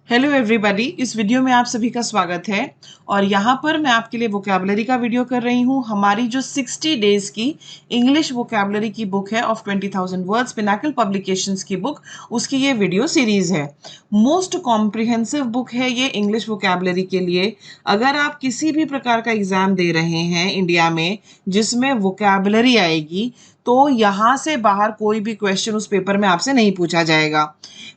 Hello everybody, इस video में आप सभी का स्वागत है। और यहाँ पर मैं आपके लिए वोकैबुलरी का वीडियो कर रही हूँ। हमारी जो 60 डेज की इंग्लिश वोकैबुलरी की बुक है ऑफ 20,000 वर्ड्स, पिनाकल पब्लिकेशंस की बुक, उसकी ये वीडियो सीरीज है। मोस्ट कॉम्प्रिहेंसिव बुक है ये इंग्लिश वोकैबुलरी के लिए। अगर आप किसी भी प्रकार का एग्जाम दे रहे हैं इंडिया में जिसमें वोकैबुलरी आएगी, तो यहाँ से बाहर कोई भी क्वेश्चन उस पेपर में आपसे नहीं पूछा जाएगा।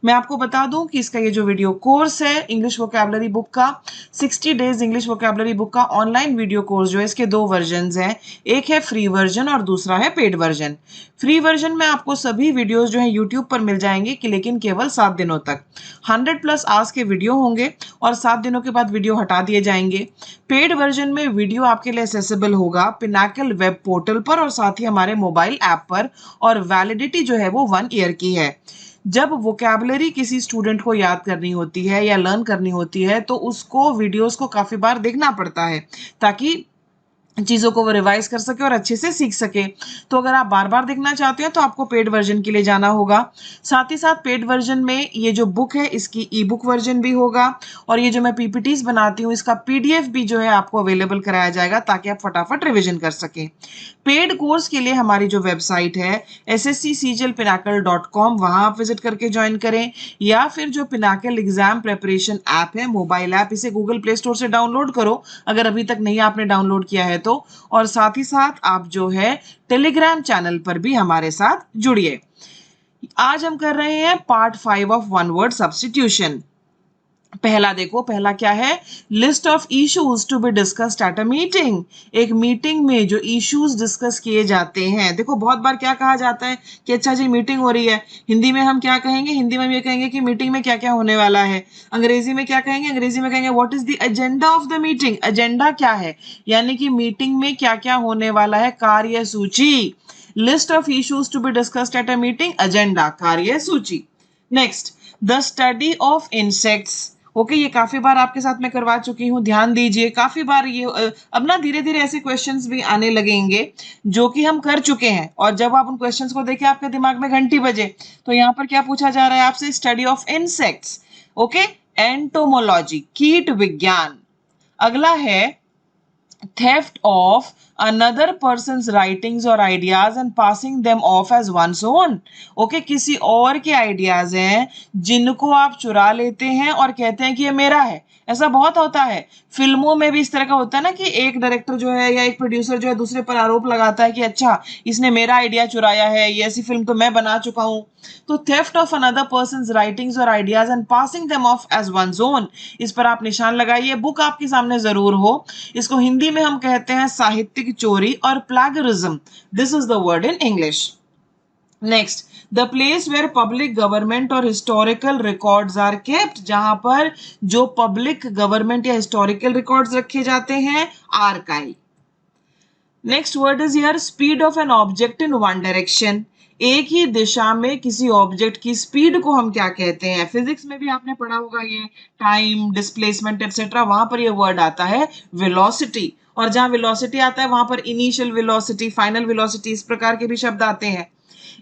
मैं आपको बता दूं कि इसका ये जो वीडियो कोर्स है इंग्लिश वोकैबुलरी बुक का, 60 डेज इंग्लिश वोकैबुलरी बुक का ऑनलाइन वीडियो कोर्स जो है, इसके दो वर्जन हैं। एक है फ्री वर्जन और दूसरा है पेड वर्जन। फ्री वर्जन में आपको सभी वीडियोस जो है यूट्यूब पर मिल जाएंगे कि लेकिन केवल 7 दिनों तक 100+ आवर्स के वीडियो होंगे और 7 दिनों के बाद वीडियो हटा दिए जाएंगे। पेड वर्जन में वीडियो आपके लिए एक्सेसिबल होगा पिनाकल वेब पोर्टल पर और साथ ही हमारे मोबाइल ऐप पर, और वैलिडिटी जो है वो 1 ईयर की है। जब वोकैबुलरी किसी स्टूडेंट को याद करनी होती है या लर्न करनी होती है तो उसको वीडियोस को काफी बार देखना पड़ता है ताकि चीजों को वो रिवाइज कर सके और अच्छे से सीख सके। तो अगर आप बार बार देखना चाहते हैं तो आपको पेड वर्जन के लिए जाना होगा। साथ ही साथ पेड वर्जन में ये जो बुक है इसकी ई बुक वर्जन भी होगा, और ये जो मैं पीपीटीज बनाती हूँ इसका पीडीएफ भी जो है आपको अवेलेबल कराया जाएगा ताकि आप फटाफट रिविजन कर सकें। पेड कोर्स के लिए हमारी जो वेबसाइट है ssccglpinacle.com, वहां आप विजिट करके ज्वाइन करें, या फिर जो पिनाकल एग्जाम प्रेपरेशन ऐप है मोबाइल ऐप, इसे गूगल प्ले स्टोर से डाउनलोड करो अगर अभी तक नहीं आपने डाउनलोड किया है तो। और साथ ही साथ आप जो है टेलीग्राम चैनल पर भी हमारे साथ जुड़िए। आज हम कर रहे हैं part 5 of one word substitution. पहला देखो, पहला क्या है? List of issues to be discussed at a meeting. एक मीटिंग में जो इश्यूज डिस्कस किए जाते हैं, देखो बहुत बार क्या कहा जाता है कि अच्छा जी मीटिंग हो रही है, हिंदी में हम क्या कहेंगे? हिंदी में हम ये कहेंगे कि मीटिंग में क्या क्या होने वाला है। अंग्रेजी में क्या कहेंगे? अंग्रेजी में कहेंगे what is the agenda of the meeting. Agenda क्या है? यानी कि मीटिंग में क्या क्या होने वाला है, कार्य सूची। List of issues to be discussed at a meeting, agenda, कार्य सूची। Next, the study of insects. Okay, ये काफी बार आपके साथ मैं करवा चुकी हूँ, ध्यान दीजिए। काफी बार ये अब ना धीरे धीरे ऐसे क्वेश्चंस भी आने लगेंगे जो कि हम कर चुके हैं, और जब आप उन क्वेश्चंस को देखें आपके दिमाग में घंटी बजे। तो यहाँ पर क्या पूछा जा रहा है आपसे? Study of insects. Okay, entomology, कीट विज्ञान। अगला है theft of another person's writings or ideas and passing them off as one's own. Okay, किसी और के आइडियाज हैं जिनको आप चुरा लेते हैं और कहते हैं कि ये मेरा है। ऐसा बहुत होता है, फिल्मों में भी इस तरह का होता है ना कि एक डायरेक्टर जो है या एक प्रोड्यूसर जो है दूसरे पर आरोप लगाता है कि अच्छा इसने मेरा आइडिया चुराया है, ये ऐसी फिल्म तो मैं बना चुका हूं। तो theft of another person's writings और ideas and passing them off as one's own, इस पर आप निशान लगाइए। बुक आपके सामने जरूर हो। इसको हिंदी में हम कहते हैं साहित्यिक चोरी और plagiarism. This is the word in English. Next, the place where public government और हिस्टोरिकल रिकॉर्ड्स आर केप्ट, जहां पर जो पब्लिक गवर्नमेंट या हिस्टोरिकल रिकॉर्ड्स रखे जाते हैं, archive. Next word is here speed of an object in one direction. एक ही दिशा में किसी ऑब्जेक्ट की स्पीड को हम क्या कहते हैं? फिजिक्स में भी आपने पढ़ा होगा ये, टाइम, डिस्प्लेसमेंट एटसेट्रा, वहां पर ये वर्ड आता है वेलोसिटी। और जहां वेलोसिटी आता है वहां पर इनिशियल वेलोसिटी, फाइनल वेलोसिटी, इस प्रकार के भी शब्द आते हैं।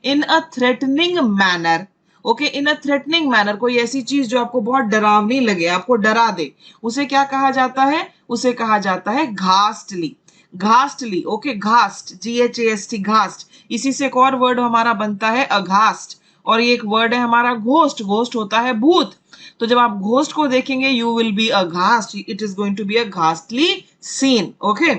इन अ थ्रेटनिंग मैनर। ओके, इन अ थ्रेटनिंग मैनर, कोई ऐसी चीज जो आपको बहुत डरावनी लगे, आपको डरा दे, उसे क्या कहा जाता है? उसे कहा जाता है घास्टली। घास्टली, ओके, घास्ट, GHAST, घास्ट। इसी से एक और वर्ड हमारा बनता है अघास्ट, और ये एक वर्ड है हमारा घोस्ट। घोस्ट होता है भूत। तो जब आप घोस्ट को देखेंगे you will be aghast, it is going to be a ghastly scene. Okay,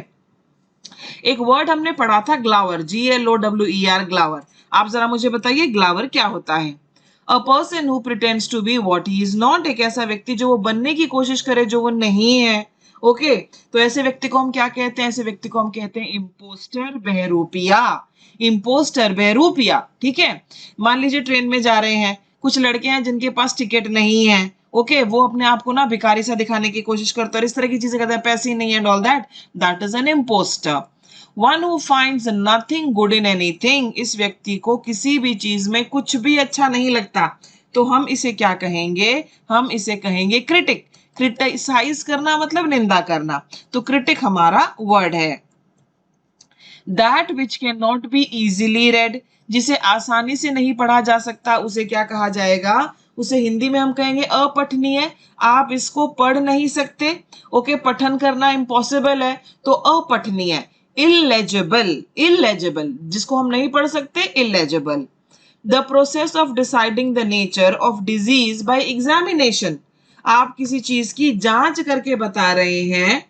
एक वर्ड हमने पढ़ा था ग्लावर, GLOWER, ग्लावर। आप जरा मुझे बताइए ग्लावर क्या होता है? A person who pretends to be what he is not, एक ऐसा व्यक्ति जो वो बनने की कोशिश करे जो वो नहीं है। ओके, तो ऐसे व्यक्ति को हम क्या कहते हैं? ऐसे व्यक्ति को हम कहते हैं इम्पोस्टर, बहरूपिया। इम्पोस्टर, बहरूपिया, ठीक है। मान लीजिए ट्रेन में जा रहे हैं, कुछ लड़के हैं जिनके पास टिकट नहीं है। ओके, वो अपने आप को ना भिखारी सा दिखाने की कोशिश करते हैं और इस तरह की चीजें करते हैं, पैसे ही नहीं है, all that, that is an impostor. One who finds nothing good in anything, इस व्यक्ति को किसी भी चीज में कुछ भी अच्छा नहीं लगता, तो हम इसे क्या कहेंगे? हम इसे कहेंगे क्रिटिक। क्रिटिसाइज करना मतलब निंदा करना, तो क्रिटिक हमारा वर्ड है। That which can not be easily red, जिसे आसानी से नहीं पढ़ा जा सकता, उसे क्या कहा जाएगा? उसे हिंदी में हम कहेंगे अपठनीय, आप इसको पढ़ नहीं सकते, ओके, पठन करना इम्पॉसिबल है, तो अपठनीय। इलेजिबल, इलेजिबल जिसको हम नहीं पढ़ सकते, illegible. The process of deciding the nature of disease by examination, आप किसी चीज की जांच करके बता रहे हैं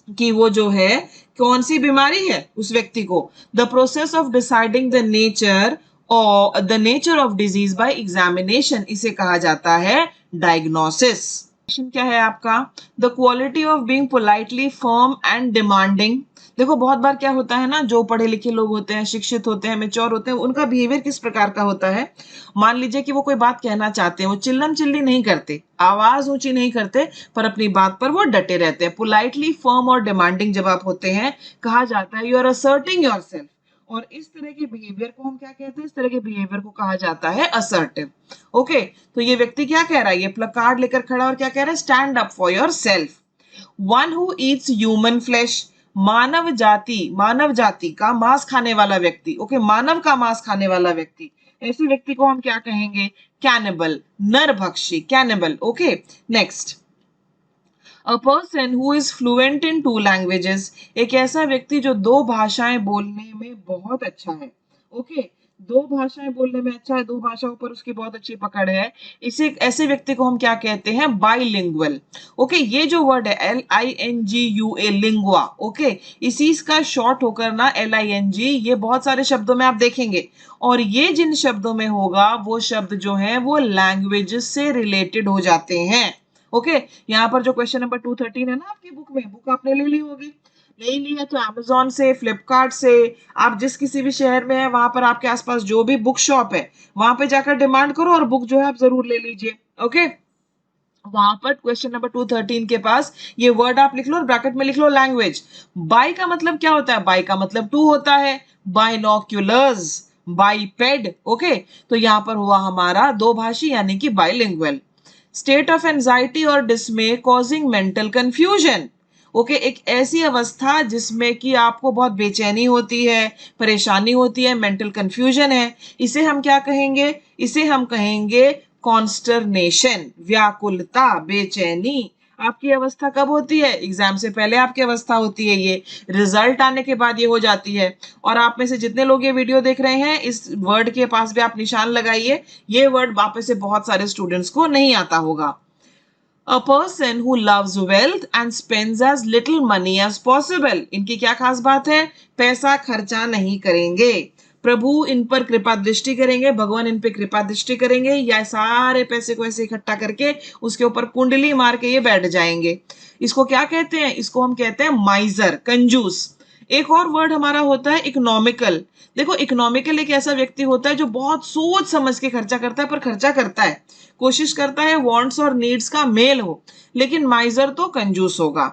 कि वो जो है कौन सी बीमारी है उस व्यक्ति को। The process of deciding the nature और the nature of disease by examination, इसे कहा जाता है डायग्नोसिस। क्वेश्चन क्या है आपका, the quality of being politely firm and demanding. देखो बहुत बार क्या होता है ना, जो पढ़े लिखे लोग होते हैं, शिक्षित होते हैं, मेच्योर होते हैं, उनका बिहेवियर किस प्रकार का होता है। मान लीजिए कि वो कोई बात कहना चाहते हैं, वो चिल्लम चिल्ली नहीं करते, आवाज ऊंची नहीं करते, पर अपनी बात पर वो डटे रहते हैं। पोलाइटली फर्म और डिमांडिंग जब आप होते हैं, कहा जाता है यू आर असर्टिंग योरसेल्फ। और इस तरह के बिहेवियर को हम क्या कहते हैं, इस तरह के बिहेवियर को कहा जाता है असर्टिव। ओके, तो ये व्यक्ति क्या कह रहा है, ये प्लकार्ड लेकर खड़ा और क्या कह रहा है, stand up for yourself. One who eats human flesh, मानव जाति का मांस खाने वाला व्यक्ति, ओके, मानव का मांस खाने वाला व्यक्ति, ऐसे व्यक्ति को हम क्या कहेंगे, कैनिबल, नरभक्षी, cannibal. Okay, next, a person who is fluent in 2 languages, एक ऐसा व्यक्ति जो 2 भाषाएं बोलने में बहुत अच्छा है। ओके, 2 भाषाएं बोलने में अच्छा है, 2 भाषाओं पर उसकी बहुत अच्छी पकड़ है, इसे ऐसे व्यक्ति को हम क्या कहते हैं, बाइलिंगुअल। ओके, ये जो वर्ड है LINGUA, लिंगुआ, ओके, इसी का शॉर्ट होकर ना LING, ये बहुत सारे शब्दों में आप देखेंगे, और ये जिन शब्दों में होगा वो शब्द जो है वो लैंग्वेजेस से रिलेटेड हो जाते हैं। ओके, यहाँ पर जो क्वेश्चन नंबर 213 है ना आपकी बुक में, बुक आपने ले ली होगी, नहीं ली है तो अमेजोन से, फ्लिपकार्ट से, आप जिस किसी भी शहर में है वहां पर आपके आसपास जो भी बुक शॉप है वहां पे जाकर डिमांड करो और बुक जो है आप जरूर ले लीजिए। ओके, वहां पर क्वेश्चन नंबर 213 के पास ये वर्ड आप लिख लो और ब्रैकेट में लिख लो लैंग्वेज। बाई का मतलब क्या होता है, बाई का मतलब 2 होता है, बाइनोक्यूलर्स, बाइपेड। ओके, तो यहां पर हुआ हमारा 2 भाषी यानी कि बाइलिंगुअल। स्टेट ऑफ एंजाइटी और डिसमे कॉजिंग मेंटल कंफ्यूजन, ओके, एक ऐसी अवस्था जिसमें कि आपको बहुत बेचैनी होती है, परेशानी होती है, मेंटल कंफ्यूजन है, इसे हम क्या कहेंगे, इसे हम कहेंगे कॉन्स्टरनेशन, व्याकुलता, बेचैनी। आपकी अवस्था कब होती है, एग्जाम से पहले आपकी अवस्था होती है, ये रिजल्ट आने के बाद ये हो जाती है। और आप में से जितने लोग ये वीडियो देख रहे हैं, इस वर्ड के पास भी आप निशान लगाइए, ये वर्ड आप में से बहुत सारे स्टूडेंट्स को नहीं आता होगा। A person who loves wealth and spends as little money as possible, इनकी क्या खास बात है, पैसा खर्चा नहीं करेंगे, प्रभु इन पर कृपा दृष्टि करेंगे, भगवान इन पे कृपा दृष्टि करेंगे, या सारे पैसे को ऐसे इकट्ठा करके उसके ऊपर कुंडली मार के ये बैठ जाएंगे। इसको क्या कहते हैं, इसको हम कहते हैं माइजर, कंजूस। एक और वर्ड हमारा होता है इकोनॉमिकल। देखो, इकोनॉमिकल एक ऐसा व्यक्ति होता है जो बहुत सोच समझ के खर्चा करता है, पर खर्चा करता है, कोशिश करता है वांट्स और नीड्स का मेल हो, लेकिन माइजर तो कंजूस होगा।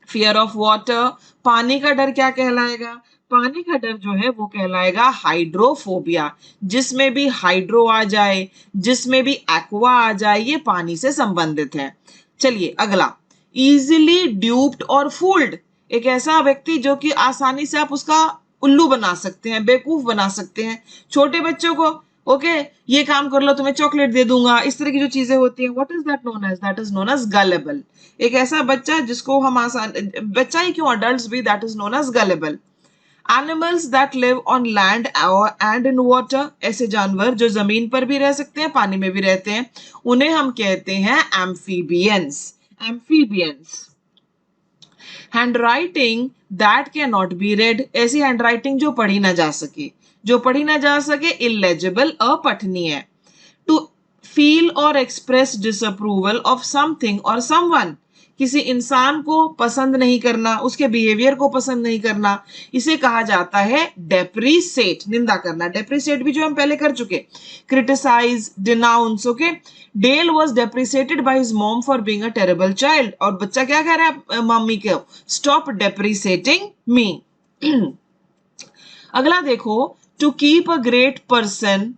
फियर ऑफ वाटर, पानी का डर क्या कहलाएगा, पानी का डर जो है वो कहलाएगा हाइड्रोफोबिया, जिसमें भी हाइड्रो आ जाए, जिसमें भी एक्वा आ जाए, ये पानी से संबंधित है। चलिए अगला, इजिली ड्यूप्ड और फूल्ड, एक ऐसा व्यक्ति जो कि आसानी से आप उसका उल्लू बना सकते हैं, बेवकूफ बना सकते हैं। छोटे बच्चों को, ओके, ये काम कर लो तुम्हें चॉकलेट दे दूंगा, इस तरह की जो चीजें होती हैं, what is that known as, that is known as gullible. एक ऐसा बच्चा जिसको हम आसान, बच्चा ही क्यों, अडल्ट्स भी, that is known as gullible. Animals that live on land and in water, ऐसे जानवर जो जमीन पर भी रह सकते हैं, पानी में भी रहते हैं, उन्हें हम कहते हैं amphibians, amphibians. Handwriting that can not be red, ऐसी हैंडराइटिंग जो पढ़ी ना जा सके, जो पढ़ी ना जा सके, illegible, अपठनीय। To feel or express disapproval of something or someone, किसी इंसान को पसंद नहीं करना, उसके बिहेवियर को पसंद नहीं करना, इसे कहा जाता है डेप्रिसिएट, निंदा करना। डेप्रिसिएट भी जो हम पहले कर चुके, criticise, denounce. Okay, Dell was depreciated by his mom for being a terrible child, और बच्चा क्या कह रहा है मम्मी को, स्टॉप डेप्रिसिएटिंग मी। अगला देखो, to keep a great person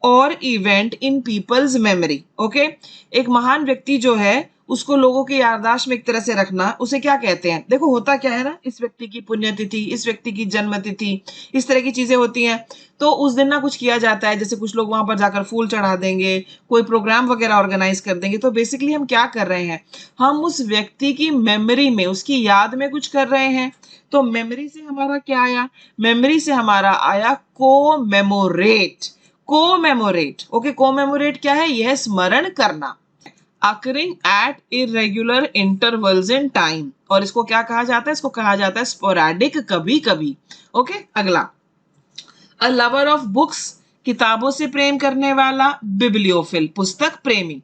or event in people's memory. Okay, एक महान व्यक्ति जो है उसको लोगों की याददाश्त में एक तरह से रखना, उसे क्या कहते हैं? देखो होता क्या है ना, इस व्यक्ति की पुण्यतिथि, इस व्यक्ति की जन्म तिथि, इस तरह की चीजें होती हैं। तो उस दिन ना कुछ किया जाता है, जैसे कुछ लोग वहां पर जाकर फूल चढ़ा देंगे, कोई प्रोग्राम वगैरह ऑर्गेनाइज कर देंगे। तो बेसिकली हम क्या कर रहे हैं, हम उस व्यक्ति की मेमोरी में, उसकी याद में कुछ कर रहे हैं। तो मेमोरी से हमारा क्या आया? मेमोरी से हमारा आया कोमेमोरेट। कोमेमोरेट, ओके, कोमेमोरेट क्या है? यह स्मरण करना। occurring at irregular intervals in time, और इसको क्या कहा जाता है? इसको कहा जाता है स्पोरेडिक, कभी कभी। ओके, अगला, अ लवर ऑफ बुक्स, किताबों से प्रेम करने वाला। बिब्लियोफिल, पुस्तक प्रेमी।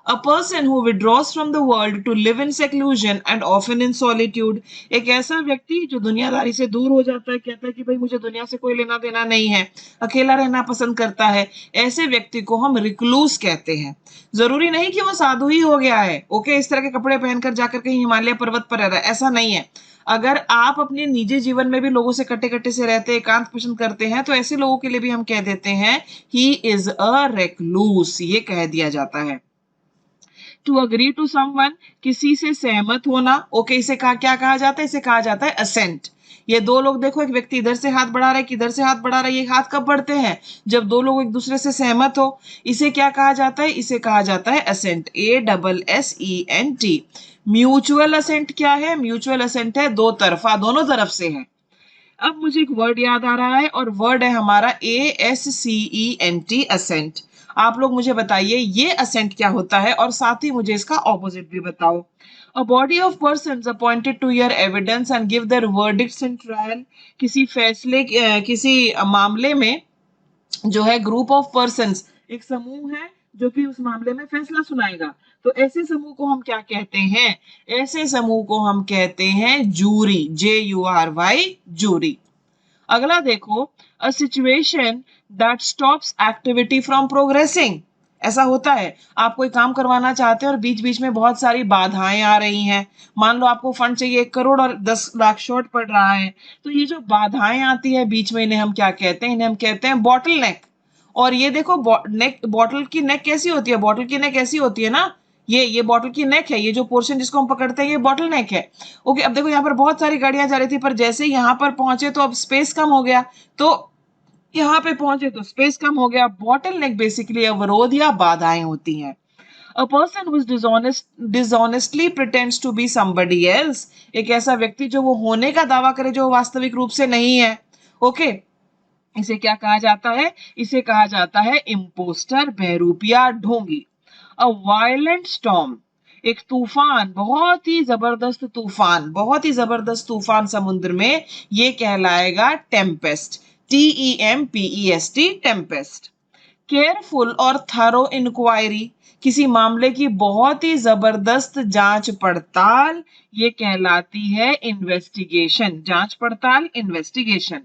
A person who withdraws from the world to live in seclusion and often in solitude, एक ऐसा व्यक्ति जो दुनियादारी से दूर हो जाता है, कहता है कि भाई मुझे दुनिया से कोई लेना देना नहीं है, अकेला रहना पसंद करता है, ऐसे व्यक्ति को हम रिक्लूस कहते हैं। जरूरी नहीं कि वो साधु ही हो गया है, ओके, इस तरह के कपड़े पहनकर जाकर कहीं हिमालय पर्वत पर रह रहा है, ऐसा नहीं है। अगर आप अपने निजी जीवन में भी लोगों से कट्टे कट्टे से रहते हैं, एकांत पसंद करते हैं, तो ऐसे लोगों के लिए भी हम कह देते हैं ही इज अ रेक्लूस, ये कह दिया जाता है। टू अग्री टू समवन, किसी से सहमत होना, ओके, इसे क्या कहा जाता है? इसे कहा जाता है असेंट। ये दो लोग, देखो एक व्यक्ति इधर से हाथ बढ़ा रहा है, किधर से हाथ बढ़ा रहा है, ये हाथ कब बढ़ते हैं? जब दो लोग एक दूसरे से सहमत हो। इसे क्या कहा जाता है? इसे कहा जाता है असेंट, ASSENT। म्यूचुअल असेंट क्या है? म्यूचुअल असेंट है दो तरफा, दोनों तरफ से है। अब मुझे एक वर्ड याद आ रहा है, और वर्ड है हमारा ASCENT, असेंट। आप लोग मुझे बताइए ये असेंट क्या होता है, और साथ ही मुझे इसका ऑपोजिट भी बताओ। A body of persons appointed to hear evidence and give their verdicts in trial, किसी फैसले, किसी मामले में जो है ग्रुप ऑफ पर्संस, एक समूह है जो कि उस मामले में फैसला सुनाएगा। तो ऐसे समूह को हम क्या कहते हैं? ऐसे समूह को हम कहते हैं जूरी, JURY, जूरी। अगला देखो, a situation that stops activity from progressing. ऐसा होता है, आप कोई काम करवाना चाहते हैं और बीच बीच में बहुत सारी बाधाएं आ रही हैं। मान लो आपको फंड चाहिए 1 करोड़ और 10 लाख शॉर्ट पड़ रहा है, तो ये जो बाधाएं आती है बीच में, इन्हें हम क्या कहते हैं? इन्हें हम कहते हैं बॉटल नेक। और ये देखो नेक, बॉटल की नेक कैसी होती है? बॉटल की नेक ऐसी होती है ना, ये बॉटल की नेक है, ये जो पोर्शन जिसको हम पकड़ते हैं ये बॉटल नेक है। ओके, अब देखो यहाँ पर बहुत सारी गाड़ियां जा रही थी, पर जैसे यहाँ पर पहुंचे तो अब स्पेस कम हो गया, तो यहाँ पे पहुंचे तो स्पेस कम हो गया। बॉटल नेक बेसिकली अवरोध या बाधाएं होती हैं। A person who is dishonestly pretends to be somebody else, एक ऐसा व्यक्ति जो वो होने का दावा करे जो वास्तविक रूप से नहीं है। ओके, इसे क्या कहा जाता है? इसे कहा जाता है इम्पोस्टर, बहरूपिया, ढोंगी। अ वायलेंट स्टॉर्म, एक तूफान, बहुत ही जबरदस्त तूफान, बहुत ही जबरदस्त तूफान समुद्र में, ये कहलाएगा टेम्पेस्ट, TEMPEST, टेम्पेस्ट। केयरफुल और थरो इंक्वायरी, किसी मामले की बहुत ही जबरदस्त जांच पड़ताल, ये कहलाती है इन्वेस्टिगेशन, जांच पड़ताल, investigation.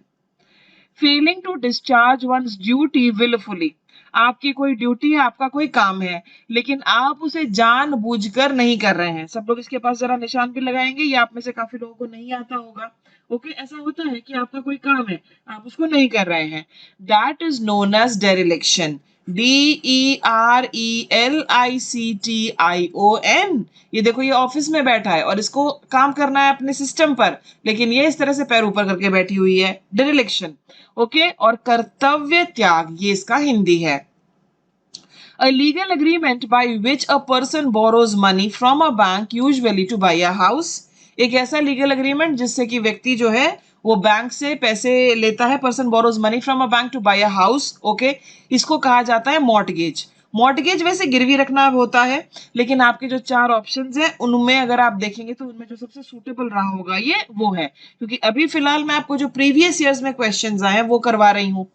Failing to discharge one's duty wilfully, आपकी कोई ड्यूटी है, आपका कोई काम है, लेकिन आप उसे जानबूझकर नहीं कर रहे हैं। सब लोग इसके पास जरा निशान भी लगाएंगे, ये आप में से काफी लोगों को नहीं आता होगा। ओके, ऐसा होता है कि आपका कोई काम है, आप उसको नहीं कर रहे हैं। That is known as dereliction, DERELICTION। ये देखो ये ऑफिस में बैठा है और इसको काम करना है अपने सिस्टम पर, लेकिन ये इस तरह से पैर ऊपर करके बैठी हुई है, डेरिलेक्शन। ओके, और कर्तव्य त्याग, ये इसका हिंदी है। A legal agreement by which a person borrows money from a bank usually to buy a house, एक ऐसा लीगल अग्रीमेंट जिससे कि व्यक्ति जो है वो बैंक से पैसे लेता है, person borrows money from a bank to buy a house. Okay, इसको कहा जाता है मॉर्टगेज। मॉर्टगेज वैसे गिरवी रखना होता है, लेकिन आपके जो 4 ऑप्शंस हैं उनमें अगर आप देखेंगे तो उनमें जो सबसे सूटेबल रहा होगा ये वो है, क्योंकि अभी फिलहाल मैं आपको जो प्रीवियस ईयर्स में क्वेश्चंस आए हैं वो करवा रही हूँ।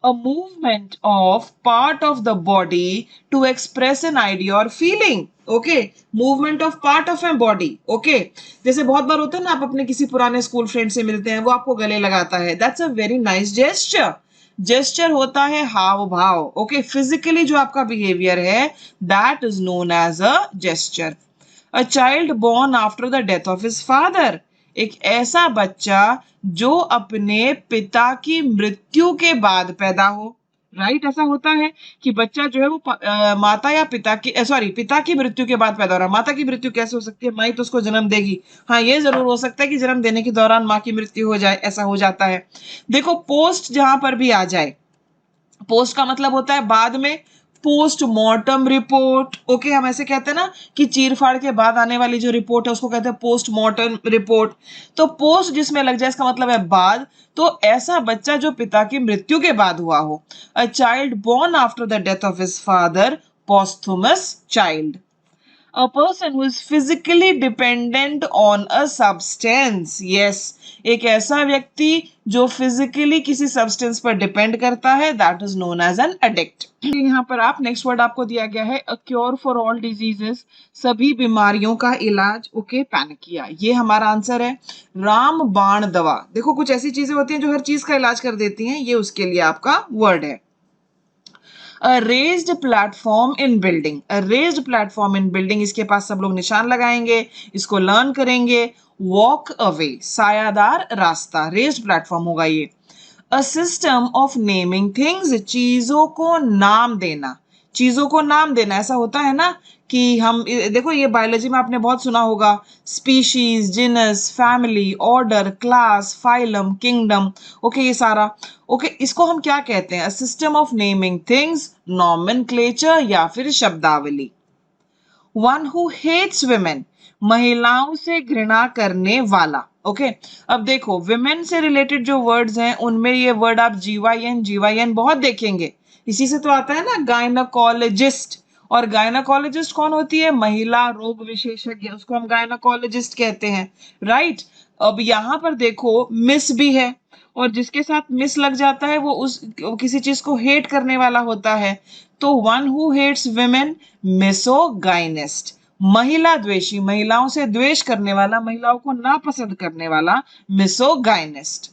A movement of part of the body to express an idea or feeling. Okay, movement of part of a body. Okay, जैसे बहुत बार होता है ना, आप अपने किसी पुराने स्कूल फ्रेंड से मिलते हैं, वो आपको गले लगाता है, that's a very nice gesture. Gesture होता है हाव भाव। ओके, फिजिकली जो आपका बिहेवियर है that is known as a gesture. A child born after the death of his father, एक ऐसा बच्चा जो अपने पिता की मृत्यु के बाद पैदा हो, राइट। ऐसा होता है कि बच्चा जो है वो माता या पिता की पिता की मृत्यु के बाद पैदा हो रहा है। माता की मृत्यु कैसे हो सकती है? माई तो उसको जन्म देगी। हाँ, ये जरूर हो सकता है कि जन्म देने के दौरान माँ की मृत्यु हो जाए, ऐसा हो जाता है। देखो, पोस्ट जहां पर भी आ जाए, पोस्ट का मतलब होता है बाद में, पोस्टमार्टम रिपोर्ट। ओके, हम ऐसे कहते हैं ना कि चीर फाड़ के बाद आने वाली जो रिपोर्ट है उसको कहते हैं पोस्टमार्टम रिपोर्ट। तो पोस्ट जिसमें लग जाए इसका मतलब है बाद। तो ऐसा बच्चा जो पिता की मृत्यु के बाद हुआ हो, a child born after the death of his father, posthumous child. A person who is physically dependent on a substance. Yes, एक ऐसा व्यक्ति जो फिजिकली किसी सब्सटेंस पर डिपेंड करता है, that is known as an addict. यहाँ पर आप नेक्स्ट वर्ड आपको दिया गया है, a cure for all diseases, सभी बीमारियों का इलाज। ओके, पैनिकिया, ये हमारा आंसर है। राम बाण दवा, देखो कुछ ऐसी चीजें होती हैं जो हर चीज का इलाज कर देती हैं, ये उसके लिए आपका वर्ड है। A raised platform in building, a raised platform in building, इसके पास सब लोग निशान लगाएंगे, इसको लर्न करेंगे। वॉक अवे, सायादार रास्ता, रेस्ड प्लेटफॉर्म होगा ये। A system of naming things, चीजों को नाम देना, चीजों को नाम देना। ऐसा होता है ना कि हम देखो, ये बायोलॉजी में आपने बहुत सुना होगा, species, genus, family, order, class, phylum, kingdom. Okay, ये सारा ओके, इसको हम क्या कहते हैं? System of naming things, nomenclature या फिर शब्दावली। वन हु हेट्स विमेन, महिलाओं से घृणा करने वाला। ओके, अब देखो विमेन से रिलेटेड जो वर्ड्स हैं उनमें ये वर्ड आप जीवाईएन बहुत देखेंगे। इसी से तो आता है ना गायनाकोलॉजिस्ट। और गायनाकोलॉजिस्ट कौन होती है? महिला रोग विशेषज्ञ, उसको हम गायनाकोलॉजिस्ट कहते हैं, राइट। अब यहाँ पर देखो मिस भी है, और जिसके साथ मिस लग जाता है वो उस किसी चीज को हेट करने वाला होता है। तो one who hates women, misogynist, महिला द्वेषी, महिलाओं से द्वेष करने वाला, महिलाओं को नापसंद करने वाला, misogynist.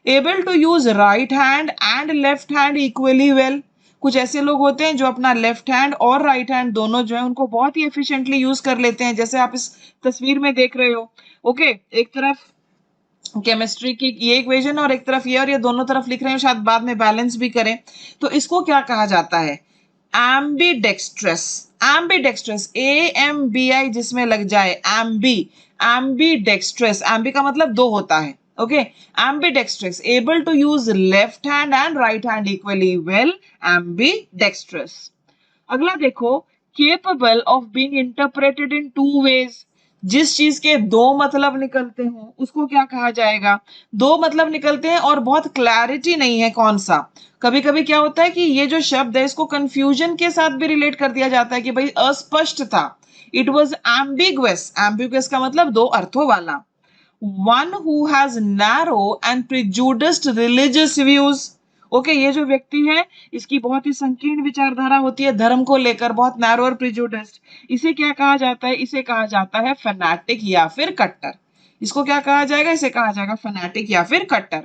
Able to use right hand and left hand equally well, कुछ ऐसे लोग होते हैं जो अपना लेफ्ट हैंड और राइट हैंड दोनों जो है उनको बहुत ही एफिशिएंटली यूज कर लेते हैं, जैसे आप इस तस्वीर में देख रहे हो। ओके, एक तरफ केमिस्ट्री की ये इक्वेशन और एक तरफ ये, और ये दोनों तरफ लिख रहे हैं, शायद बाद में बैलेंस भी करें। तो इसको क्या कहा जाता है? एम्बीडेक्स्ट्रस, एम्बीडेक्स्ट्रस, AMBI जिसमें लग जाए, एम्बीडेक्स्ट्रस, एम्बी का मतलब दो होता है। Okay, ambidextrous, able to use left hand and right hand equally well, ambidextrous. अगला देखो, capable of being interpreted in two ways, जिस चीज के दो मतलब निकलते हो उसको क्या कहा जाएगा? दो मतलब निकलते हैं और बहुत क्लैरिटी नहीं है कौन सा। कभी कभी क्या होता है कि ये जो शब्द है इसको कंफ्यूजन के साथ भी रिलेट कर दिया जाता है कि भाई अस्पष्ट था, इट वॉज एम्बिगुअस, एम्बिगुअस का मतलब दो अर्थों वाला। One who has narrow and prejudiced religious views. Okay, ये जो व्यक्ति है इसकी बहुत ही संकीर्ण विचारधारा होती है धर्म को लेकर, बहुत नैरो और प्रिजुडिस्ड। इसे क्या कहा जाता है? इसे कहा जाता है फैनेटिक या फिर कट्टर। इसको क्या कहा जाएगा? इसे कहा जाएगा फैनेटिक या फिर कट्टर।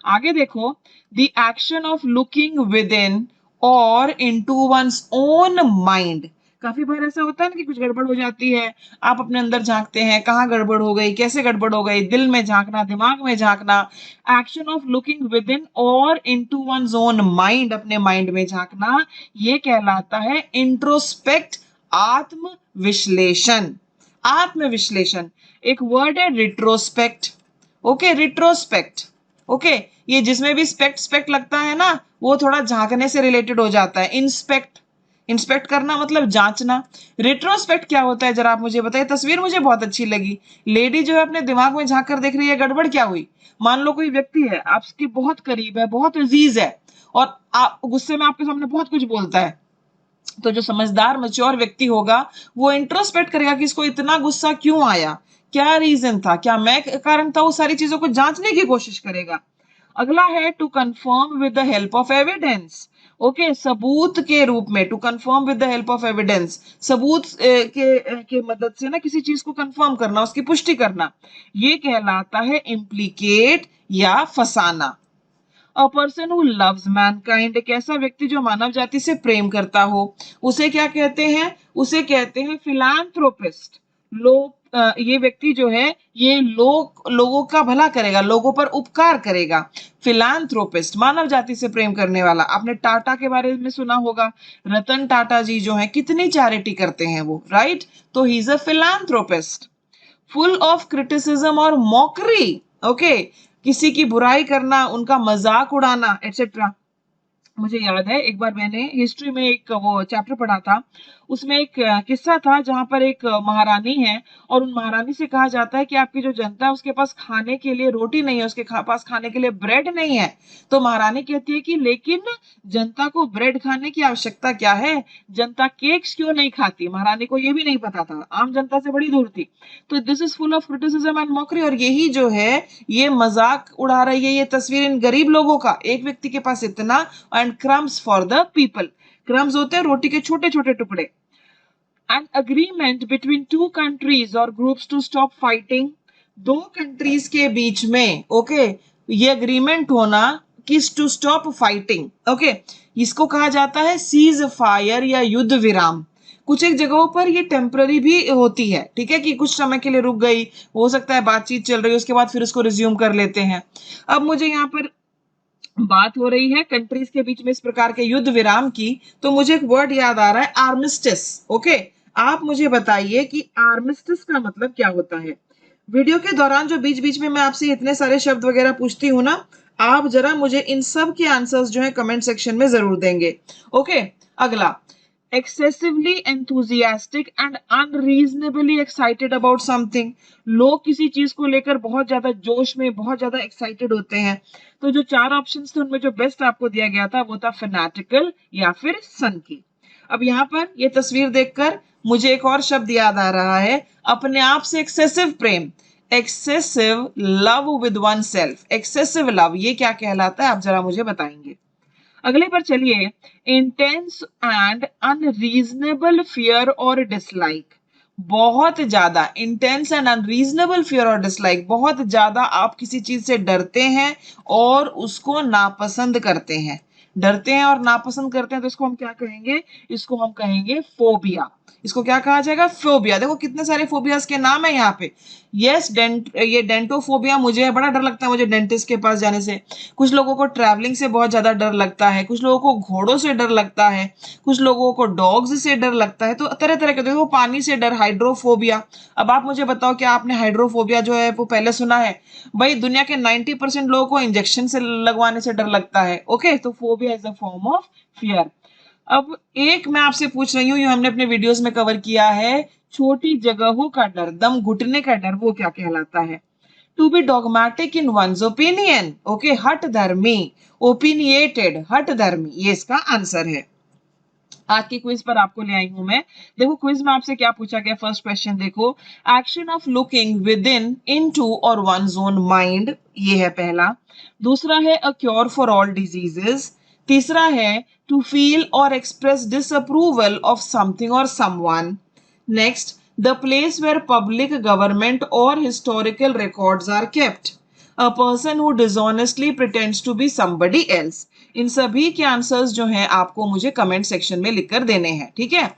आगे देखो, the action of looking within or into one's own mind. काफी बार ऐसा होता है ना कि कुछ गड़बड़ हो जाती है, आप अपने अंदर झांकते हैं, कहाँ गड़बड़ हो गई, कैसे गड़बड़ हो गई, दिल में झांकना, दिमाग में झांकना। Action of looking within or into one's own mind, अपने माइंड में झांकना, ये कहलाता है इंट्रोस्पेक्ट, आत्म विश्लेषण। आत्म विश्लेषण, एक वर्ड है रिट्रोस्पेक्ट। Okay, retrospect. ओके, ये जिसमें भी स्पेक्ट स्पेक्ट लगता है ना वो थोड़ा झांकने से रिलेटेड हो जाता है। इंस्पेक्ट, इंस्पेक्ट करना मतलब जांचना। रिट्रोस्पेक्ट क्या होता है जरा आप मुझे बताइए। तस्वीर मुझे बहुत अच्छी लगी, लेडी जो है अपने दिमाग में झांक कर देख रही है, गड़बड़ क्या हुई? मान लो कोई व्यक्ति है आपके बहुत करीब है, बहुत अजीज है, और आप गुस्से में आपके सामने बहुत कुछ बोलता है, तो जो समझदार मैच्योर व्यक्ति होगा वो इंट्रोस्पेक्ट करेगा कि इसको इतना गुस्सा क्यों आया, क्या रीजन था, क्या मैं कारण था, वो सारी चीजों को जांचने की कोशिश करेगा। अगला है to confirm with the help of evidence. Okay, सबूत के रूप में, to confirm with the help of evidence, सबूत के मदद से ना किसी चीज को कंफर्म करना, उसकी पुष्टि करना, ये कहलाता है इम्प्लीकेट या फसाना। अ पर्सन हु लव्स मैनकाइंड, एक ऐसा व्यक्ति जो मानव जाति से प्रेम करता हो, उसे क्या कहते हैं? उसे कहते हैं फिलैंथ्रोपिस्ट। ये व्यक्ति जो है ये लोगों का भला करेगा, लोगों पर उपकार करेगा। फिलांथ्रोपिस्ट, मानव जाति से प्रेम करने वाला। आपने टाटा के बारे में सुना होगा, रतन टाटा जी जो है कितनी चैरिटी करते हैं वो, राइट? तो he is a philanthropist. Full of criticism और मॉकरी, ओके, किसी की बुराई करना, उनका मजाक उड़ाना एटसेट्रा। मुझे याद है एक बार मैंने हिस्ट्री में एक वो चैप्टर पढ़ा था, उसमें एक किस्सा था जहां पर एक महारानी है और उन महारानी से कहा जाता है कि आपकी जो जनता है उसके पास खाने के लिए रोटी नहीं है, उसके पास खाने के लिए ब्रेड नहीं है। तो महारानी कहती है कि लेकिन जनता को ब्रेड खाने की आवश्यकता क्या है, जनता केक्स क्यों नहीं खाती? महारानी को ये भी नहीं पता था, आम जनता से बड़ी दूर थी। तो this is full of criticism and mockery. और यही जो है ये मजाक उड़ा रही है ये तस्वीर इन गरीब लोगों का, एक व्यक्ति के पास इतना, and crumbs for the people. Crumbs होते हैं रोटी के छोटे छोटे टुकड़े। An agreement between two countries और ग्रुप्स टू स्टॉप फाइटिंग, दो कंट्रीज के बीच में, ओके, ये अग्रीमेंट होना किस, टू स्टॉप फाइटिंग, ओके, इसको कहा जाता है सीज फायर या युद्ध विराम। कुछ एक जगहों पर ये टेम्पररी भी होती है, ठीक है, कि कुछ समय के लिए रुक गई, हो सकता है बातचीत चल रही है, उसके बाद फिर उसको रिज्यूम कर लेते हैं। अब मुझे यहाँ पर बात हो रही है कंट्रीज के बीच में इस प्रकार के युद्ध विराम की, तो मुझे एक वर्ड याद आ रहा है, आर्मिस्टिस। ओके, आप मुझे बताइए कि आर्मिस्टिस का मतलब क्या होता है। वीडियो के दौरान जो बीच बीच में मैं आपसे इतने सारे शब्द वगैरह पूछती हूँ ना, आप जरा मुझे इन सब के आंसर्स जो है कमेंट सेक्शन में जरूर देंगे। ओके, अगला, excessively enthusiastic and unreasonably excited about something, लोग किसी चीज को लेकर बहुत ज्यादा जोश में, बहुत ज्यादा एक्साइटेड होते हैं। तो जो चार ऑप्शंस थे उनमें जो बेस्ट आपको दिया गया था वो था fanatical या फिर सनकी। अब यहाँ पर ये तस्वीर देखकर मुझे एक और शब्द याद आ रहा है, अपने आप से excessive Prem, excessive love with one self. Excessive love ये क्या कहलाता है, आप जरा मुझे बताएंगे। अगले पर चलिए, इंटेंस एंड अनरीजनेबल फियर और डिसलाइक, बहुत ज्यादा इंटेंस एंड अनरीजनेबल फियर और डिसलाइक, बहुत ज्यादा आप किसी चीज से डरते हैं और उसको नापसंद करते हैं। डरते हैं और नापसंद करते हैं तो इसको हम क्या कहेंगे, इसको हम कहेंगे फोबिया। इसको क्या कहा जाएगा, फोबिया। देखो कितने सारे फोबियाज के नाम है यहाँ पे। यस, ये डेंटोफोबिया, मुझे बड़ा डर लगता है मुझे डेंटिस्ट के पास जाने से। कुछ लोगों को ट्रैवलिंग से बहुत ज्यादा डर लगता है, कुछ लोगों को घोड़ों से डर लगता है, कुछ लोगों को डॉग्स से डर लगता है, तो तरह तरह के। देखो पानी से डर, हाइड्रोफोबिया। अब आप मुझे बताओ क्या आपने हाइड्रोफोबिया जो है वो पहले सुना है? भाई दुनिया के 90% लोगों को इंजेक्शन से लगवाने से डर लगता है। ओके, तो phobia is a form of fear. अब एक मैं आपसे पूछ रही हूँ, ये हमने अपने वीडियोस में कवर किया है, छोटी जगहों का डर, दम घुटने का डर, वो क्या कहलाता है? To be dogmatic in one's opinion, okay, हट धर्मी, ओपिनिएटेड, हट धर्मी, ये इसका आंसर है। आज की क्विज पर आपको ले आई हूं मैं। देखो क्विज में आपसे क्या पूछा गया, फर्स्ट क्वेश्चन देखो, action of looking within, into or one's own mind, ये है पहला। दूसरा है a cure for all diseases. तीसरा है to feel or express disapproval of something or someone. Next, the place where public, government और historical records are kept. A person who dishonestly pretends to be somebody else. इन सभी के answers जो हैं आपको मुझे कमेंट सेक्शन में लिखकर देने हैं, ठीक है?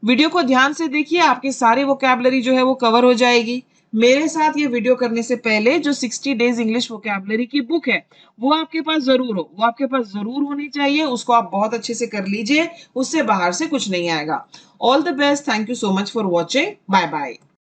वीडियो को ध्यान से देखिए, आपकी सारी वोकैबुलरी जो है वो कवर हो जाएगी। मेरे साथ ये वीडियो करने से पहले जो 60 डेज इंग्लिश वोकैबुलरी की बुक है वो आपके पास जरूर हो, वो आपके पास जरूर होनी चाहिए। उसको आप बहुत अच्छे से कर लीजिए, उससे बाहर से कुछ नहीं आएगा। All the best, thank you so much for watching, bye bye.